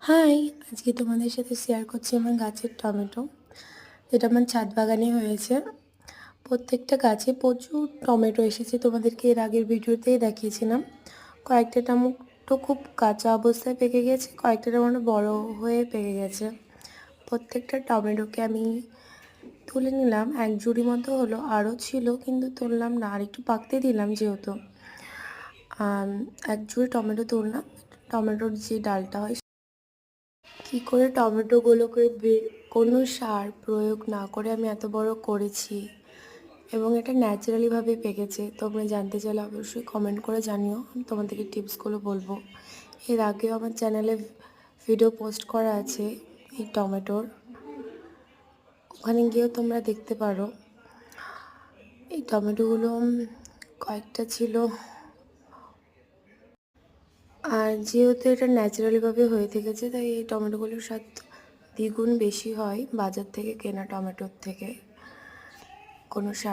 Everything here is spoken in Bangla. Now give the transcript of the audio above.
হাই! আজকে তোমাদের সাথে শেয়ার করছি আমার গাছের টমেটো। যেটা আমার ছাদ বাগানে হয়েছে। প্রত্যেকটা গাছে প্রচুর টমেটো এসেছে। তোমাদেরকে এর আগের ভিডিওতেই দেখিয়েছিলাম। কয়েকটা টমেটো খুব কাঁচা অবস্থায় পেকে গেছে, কয়েকটা টমেটো বড় হয়ে পেকে গেছে। প্রত্যেকটা টমেটোকে আমি তুলে নিলাম, এক ঝুড়ি মতো হলো। আরও ছিল কিন্তু তুললাম না, আর একটু পাকতে দিলাম যেহেতু। এক ঝুড়ি টমেটো তুললাম। টমেটোর যে ডালটা হয়, কী করে টমেটোগুলোকে কোনো সার প্রয়োগ না করে আমি এত বড় করেছি এবং এটা ন্যাচারালিভাবে পেকেছে। তোমরা জানতে চাইলে অবশ্যই কমেন্ট করে জানিও, আমি তোমাদেরকে টিপসগুলো বলবো। এর আগেও আমার চ্যানেলে ভিডিও পোস্ট করা আছে এই টমেটোর, ওখানে গিয়েও তোমরা দেখতে পারো। এই টমেটোগুলো কয়েকটা ছিল, আর যেহেতু এটা ন্যাচারালিভাবে হয়ে থেকেছে তাই এই টমেটোগুলোর স্বাদ দ্বিগুণ বেশি হয় বাজার থেকে কেনা টমেটোর থেকে। কোনো সার